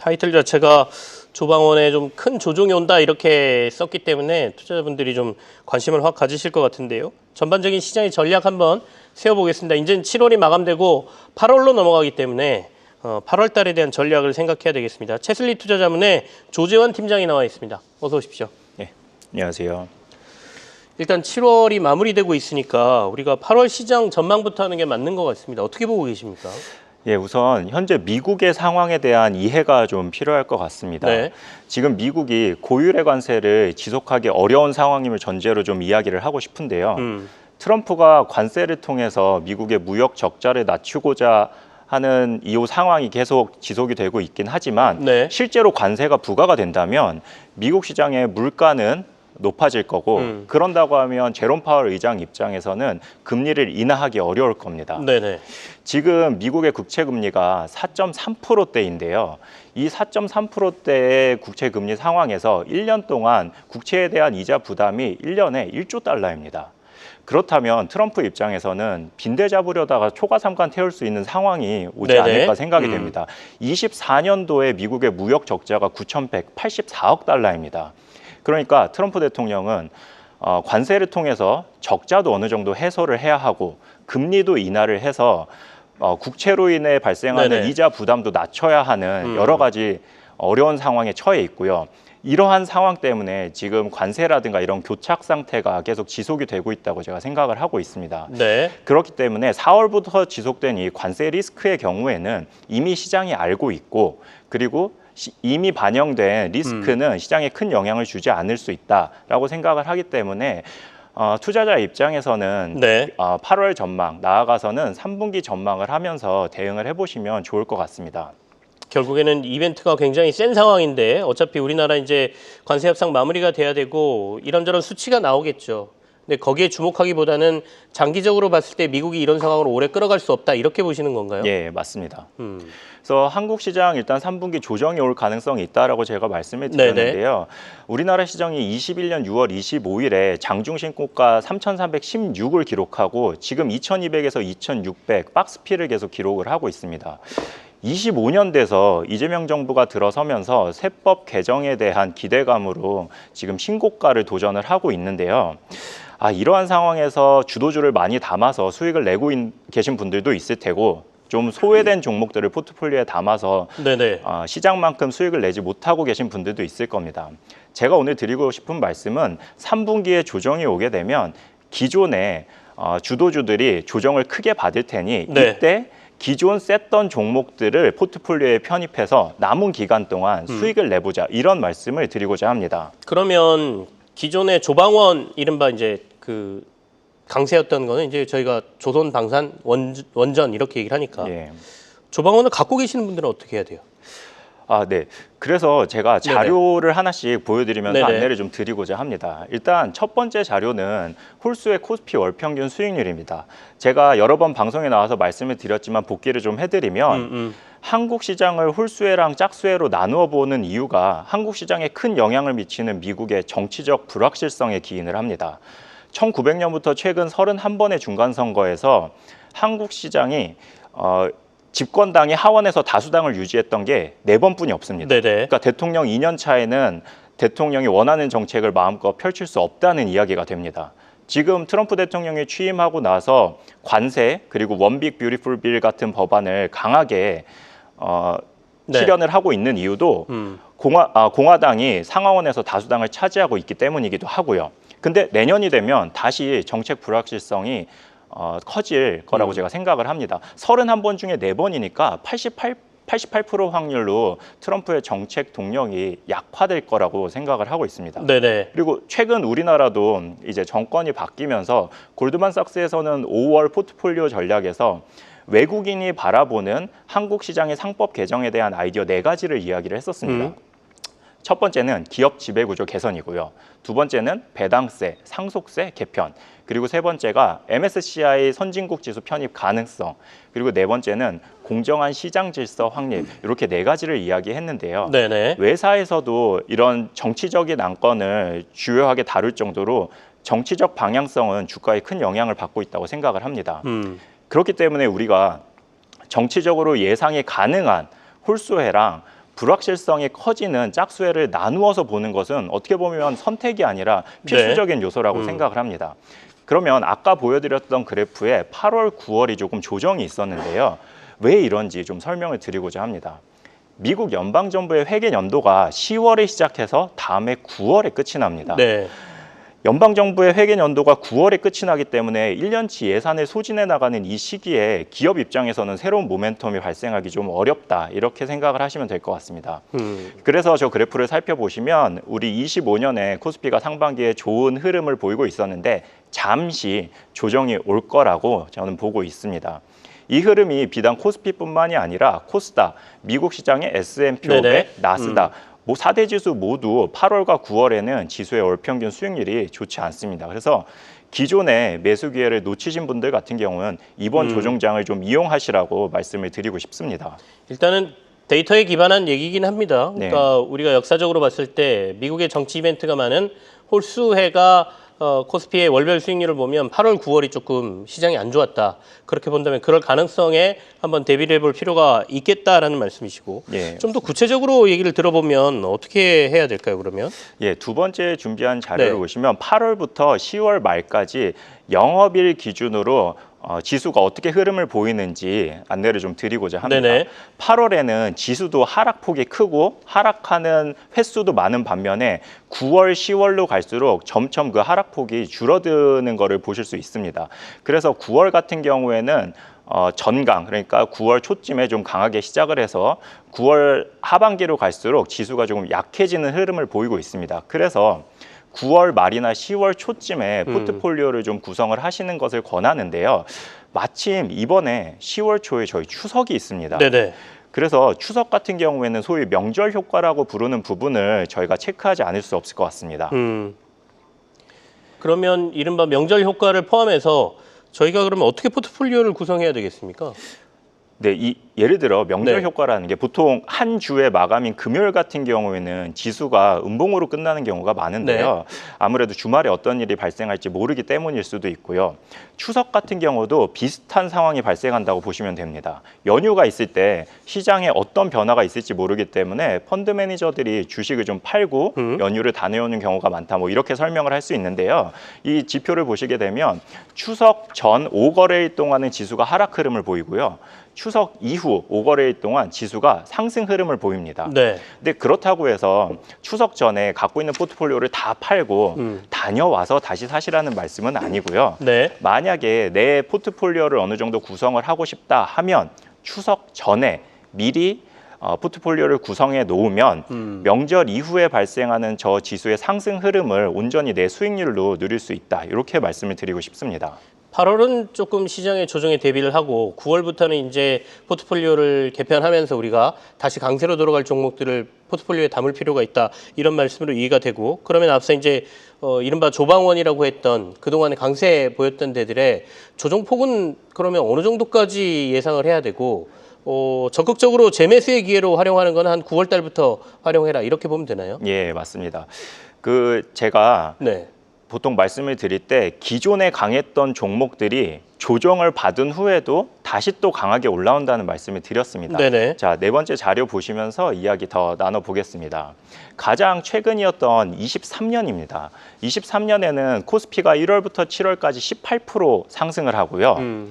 타이틀 자체가 조방원에 좀 큰 조정이 온다 이렇게 썼기 때문에 투자자분들이 좀 관심을 확 가지실 것 같은데요. 전반적인 시장의 전략 한번 세워보겠습니다. 이제는 7월이 마감되고 8월로 넘어가기 때문에 8월 달에 대한 전략을 생각해야 되겠습니다. 채슬리 투자자문에 조재환 팀장이 나와 있습니다. 어서 오십시오. 네, 안녕하세요. 일단 7월이 마무리되고 있으니까 우리가 8월 시장 전망부터 하는 게 맞는 것 같습니다. 어떻게 보고 계십니까? 예, 우선 현재 미국의 상황에 대한 이해가 좀 필요할 것 같습니다. 네. 지금 미국이 고율의 관세를 지속하기 어려운 상황임을 전제로 좀 이야기를 하고 싶은데요. 트럼프가 관세를 통해서 미국의 무역 적자를 낮추고자 하는 이 상황이 계속 지속이 되고 있긴 하지만 네. 실제로 관세가 부과가 된다면 미국 시장의 물가는 높아질 거고 그런다고 하면 제롬 파월 의장 입장에서는 금리를 인하하기 어려울 겁니다. 네네. 지금 미국의 국채 금리가 4.3%대인데요. 이 4.3%대의 국채 금리 상황에서 1년 동안 국채에 대한 이자 부담이 1년에 1조 달러입니다. 그렇다면 트럼프 입장에서는 빈대 잡으려다가 초과삼간 태울 수 있는 상황이 오지 네네. 않을까 생각이 됩니다. 24년도에 미국의 무역 적자가 9,184억 달러입니다. 그러니까 트럼프 대통령은 관세를 통해서 적자도 어느 정도 해소를 해야 하고 금리도 인하를 해서 국채로 인해 발생하는 네네. 이자 부담도 낮춰야 하는 여러 가지 어려운 상황에 처해 있고요. 이러한 상황 때문에 지금 관세라든가 이런 교착 상태가 계속 지속이 되고 있다고 제가 생각을 하고 있습니다. 네. 그렇기 때문에 4월부터 지속된 이 관세 리스크의 경우에는 이미 시장이 알고 있고 그리고 이미 반영된 리스크는 시장에 큰 영향을 주지 않을 수 있다라고 생각을 하기 때문에 투자자 입장에서는 네. 8월 전망, 나아가서는 3분기 전망을 하면서 대응을 해보시면 좋을 것 같습니다. 결국에는 이벤트가 굉장히 센 상황인데 어차피 우리나라 이제 관세 협상 마무리가 돼야 되고 이런저런 수치가 나오겠죠. 근데 거기에 주목하기보다는 장기적으로 봤을 때 미국이 이런 상황으로 오래 끌어갈 수 없다 이렇게 보시는 건가요? 예, 맞습니다. 그래서 한국 시장 일단 3분기 조정이 올 가능성이 있다라고 제가 말씀을 드렸는데요. 우리나라 시장이 21년 6월 25일에 장중 신고가 3,316을 기록하고 지금 2,200에서 2,600 박스피를 계속 기록을 하고 있습니다. 25년 돼서 이재명 정부가 들어서면서 세법 개정에 대한 기대감으로 지금 신고가를 도전을 하고 있는데요. 이러한 상황에서 주도주를 많이 담아서 수익을 내고 계신 분들도 있을 테고 좀 소외된 종목들을 포트폴리오에 담아서 네네. 시장만큼 수익을 내지 못하고 계신 분들도 있을 겁니다. 제가 오늘 드리고 싶은 말씀은 3분기에 조정이 오게 되면 기존의 주도주들이 조정을 크게 받을 테니 네. 이때 기존 셌던 종목들을 포트폴리오에 편입해서 남은 기간 동안 수익을 내보자 이런 말씀을 드리고자 합니다. 그러면 기존의 조방원 이른바 이제 그 강세였던 거는 이제 저희가 조선 방산 원전 이렇게 얘기를 하니까 예. 조방원을 갖고 계시는 분들은 어떻게 해야 돼요? 네. 그래서 제가 자료를 하나씩 보여드리면서 네네. 안내를 좀 드리고자 합니다. 일단 첫 번째 자료는 홀수의 코스피 월평균 수익률입니다. 제가 여러 번 방송에 나와서 말씀을 드렸지만 복기를 좀 해드리면 한국 시장을 홀수회랑 짝수회로 나누어 보는 이유가 한국 시장에 큰 영향을 미치는 미국의 정치적 불확실성에 기인을 합니다. 1900년부터 최근 31번의 중간선거에서 한국 시장이 집권당이 하원에서 다수당을 유지했던 게 4번뿐이 없습니다. 네네. 그러니까 대통령 2년 차에는 대통령이 원하는 정책을 마음껏 펼칠 수 없다는 이야기가 됩니다. 지금 트럼프 대통령이 취임하고 나서 관세 그리고 원빅 뷰티풀 빌 같은 법안을 강하게 실현을 하고 있는 이유도 공화당이 상하원에서 다수당을 차지하고 있기 때문이기도 하고요. 근데 내년이 되면 다시 정책 불확실성이 커질 거라고 제가 생각을 합니다. 31번 중에 4번이니까 88% 확률로 트럼프의 정책 동력이 약화될 거라고 생각을 하고 있습니다. 네네. 그리고 최근 우리나라도 이제 정권이 바뀌면서 골드만삭스에서는 5월 포트폴리오 전략에서 외국인이 바라보는 한국 시장의 상법 개정에 대한 아이디어 4가지를 이야기를 했었습니다. 첫 번째는 기업 지배구조 개선이고요. 두 번째는 배당세, 상속세 개편. 그리고 세 번째가 MSCI 선진국 지수 편입 가능성. 그리고 네 번째는 공정한 시장 질서 확립. 이렇게 4가지를 이야기했는데요. 네네. 외사에서도 이런 정치적인 안건을 주요하게 다룰 정도로 정치적 방향성은 주가에 큰 영향을 받고 있다고 생각을 합니다. 그렇기 때문에 우리가 정치적으로 예상이 가능한 홀수회랑 불확실성이 커지는 짝수회를 나누어서 보는 것은 어떻게 보면 선택이 아니라 필수적인 요소라고 생각을 합니다. 그러면 아까 보여드렸던 그래프에 8월, 9월이 조금 조정이 있었는데요. 왜 이런지 좀 설명을 드리고자 합니다. 미국 연방정부의 회계 연도가 10월에 시작해서 다음해 9월에 끝이 납니다. 네. 연방정부의 회계 연도가 9월에 끝이 나기 때문에 1년치 예산을 소진해 나가는 이 시기에 기업 입장에서는 새로운 모멘텀이 발생하기 좀 어렵다 이렇게 생각을 하시면 될 것 같습니다. 그래서 저 그래프를 살펴보시면 우리 25년에 코스피가 상반기에 좋은 흐름을 보이고 있었는데 잠시 조정이 올 거라고 저는 보고 있습니다. 이 흐름이 비단 코스피뿐만이 아니라 코스닥, 미국 시장의 S&P 500, 나스닥, 4대 지수 모두 8월과 9월에는 지수의 월평균 수익률이 좋지 않습니다. 그래서 기존의 매수 기회를 놓치신 분들 같은 경우는 이번 조정장을 좀 이용하시라고 말씀을 드리고 싶습니다. 일단은 데이터에 기반한 얘기긴 합니다. 그러니까 우리가 역사적으로 봤을 때 미국의 정치 이벤트가 많은 홀수해가 코스피의 월별 수익률을 보면 8월, 9월이 조금 시장이 안 좋았다. 그렇게 본다면 그럴 가능성에 한번 대비를 해볼 필요가 있겠다라는 말씀이시고 좀 더 구체적으로 얘기를 들어보면 어떻게 해야 될까요, 그러면? 두 번째 준비한 자료를 보시면 8월부터 10월 말까지 영업일 기준으로 지수가 어떻게 흐름을 보이는지 안내를 좀 드리고자 합니다. 네네. 8월에는 지수도 하락폭이 크고 하락하는 횟수도 많은 반면에 9월, 10월로 갈수록 점점 그 하락폭이 줄어드는 것을 보실 수 있습니다. 그래서 9월 같은 경우에는 전강, 그러니까 9월 초쯤에 좀 강하게 시작을 해서 9월 하반기로 갈수록 지수가 조금 약해지는 흐름을 보이고 있습니다. 그래서 9월 말이나 10월 초쯤에 포트폴리오를 좀 구성을 하시는 것을 권하는데요. 마침 이번에 10월 초에 저희 추석이 있습니다. 네네. 그래서 추석 같은 경우에는 소위 명절 효과라고 부르는 부분을 저희가 체크하지 않을 수 없을 것 같습니다. 그러면 이른바 명절 효과를 포함해서 저희가 그러면 어떻게 포트폴리오를 구성해야 되겠습니까? 네, 예를 들어 명절 효과라는 게 보통 한 주의 마감인 금요일 같은 경우에는 지수가 음봉으로 끝나는 경우가 많은데요. 아무래도 주말에 어떤 일이 발생할지 모르기 때문일 수도 있고요. 추석 같은 경우도 비슷한 상황이 발생한다고 보시면 됩니다. 연휴가 있을 때 시장에 어떤 변화가 있을지 모르기 때문에 펀드 매니저들이 주식을 좀 팔고 연휴를 다녀오는 경우가 많다. 뭐 이렇게 설명을 할 수 있는데요. 이 지표를 보시게 되면 추석 전 5거래일 동안은 지수가 하락 흐름을 보이고요. 추석 이후 5거래일 동안 지수가 상승 흐름을 보입니다. 근데 그렇다고 해서 추석 전에 갖고 있는 포트폴리오를 다 팔고 다녀와서 다시 사시라는 말씀은 아니고요. 만약에 내 포트폴리오를 어느 정도 구성을 하고 싶다 하면 추석 전에 미리 포트폴리오를 구성해 놓으면 명절 이후에 발생하는 저 지수의 상승 흐름을 온전히 내 수익률로 누릴 수 있다. 이렇게 말씀을 드리고 싶습니다. 8월은 조금 시장의 조정에 대비를 하고 9월부터는 이제 포트폴리오를 개편하면서 우리가 다시 강세로 돌아갈 종목들을 포트폴리오에 담을 필요가 있다. 이런 말씀으로 이해가 되고 그러면 앞서 이제 이른바 조방원이라고 했던 그동안에 강세 보였던 데들의 조정폭은 그러면 어느 정도까지 예상을 해야 되고 적극적으로 재매수의 기회로 활용하는 건 한 9월 달부터 활용해라. 이렇게 보면 되나요? 예, 맞습니다. 제가 보통 말씀을 드릴 때 기존에 강했던 종목들이 조정을 받은 후에도 다시 또 강하게 올라온다는 말씀을 드렸습니다. 자, 네 번째 자료 보시면서 이야기 더 나눠보겠습니다. 가장 최근이었던 23년입니다. 23년에는 코스피가 1월부터 7월까지 18% 상승을 하고요.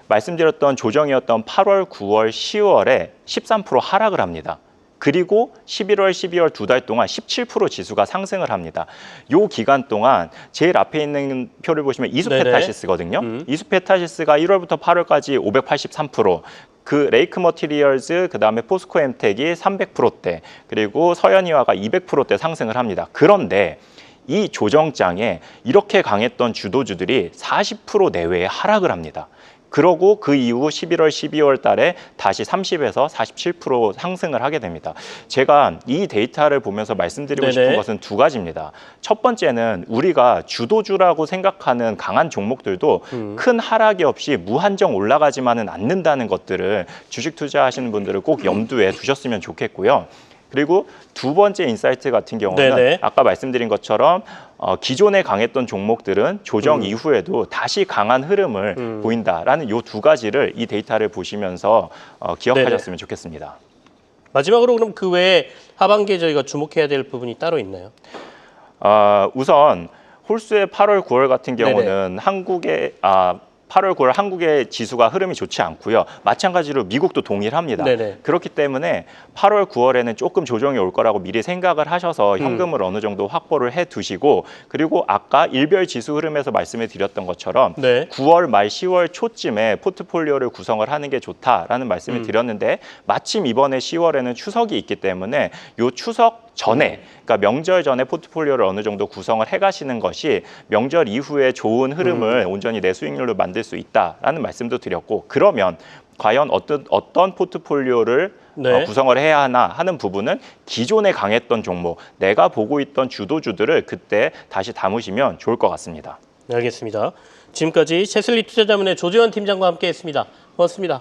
말씀드렸던 조정이었던 8월, 9월, 10월에 13% 하락을 합니다. 그리고 11월, 12월 두 달 동안 17% 지수가 상승을 합니다. 이 기간 동안 제일 앞에 있는 표를 보시면 이수페타시스거든요. 이수페타시스가 1월부터 8월까지 583%, 그 레이크 머티리얼즈, 그다음에 포스코 엠텍이 300%대, 그리고 서현이화가 200%대 상승을 합니다. 그런데 이 조정장에 이렇게 강했던 주도주들이 40% 내외의 하락을 합니다. 그러고 그 이후 11월, 12월 달에 다시 30에서 47% 상승을 하게 됩니다. 제가 이 데이터를 보면서 말씀드리고 싶은 것은 두 가지입니다. 첫 번째는 우리가 주도주라고 생각하는 강한 종목들도 큰 하락이 없이 무한정 올라가지만은 않는다는 것들을 주식 투자하시는 분들은 꼭 염두에 두셨으면 좋겠고요. 그리고 두 번째 인사이트 같은 경우는 아까 말씀드린 것처럼 기존에 강했던 종목들은 조정 이후에도 다시 강한 흐름을 보인다라는 이 두 가지를 이 데이터를 보시면서 기억하셨으면 좋겠습니다. 마지막으로 그럼 그 외에 하반기에 저희가 주목해야 될 부분이 따로 있나요? 우선 홀수의 8월, 9월 같은 경우는 한국의 8월, 9월 한국의 지수가 흐름이 좋지 않고요. 마찬가지로 미국도 동일합니다. 네네. 그렇기 때문에 8월, 9월에는 조금 조정이 올 거라고 미리 생각을 하셔서 현금을 어느 정도 확보를 해 두시고 그리고 아까 일별 지수 흐름에서 말씀을 드렸던 것처럼 네. 9월 말 10월 초쯤에 포트폴리오를 구성을 하는 게 좋다라는 말씀을 드렸는데 마침 이번에 10월에는 추석이 있기 때문에 요 추석 전에 그러니까 명절 전에 포트폴리오를 어느 정도 구성을 해가시는 것이 명절 이후에 좋은 흐름을 온전히 내 수익률로 만들 수 있다라는 말씀도 드렸고 그러면 과연 어떤 포트폴리오를 네. 구성을 해야 하나 하는 부분은 기존에 강했던 종목, 내가 보고 있던 주도주들을 그때 다시 담으시면 좋을 것 같습니다. 네, 알겠습니다. 지금까지 채슬리 투자자문의 조재환 팀장과 함께했습니다. 고맙습니다.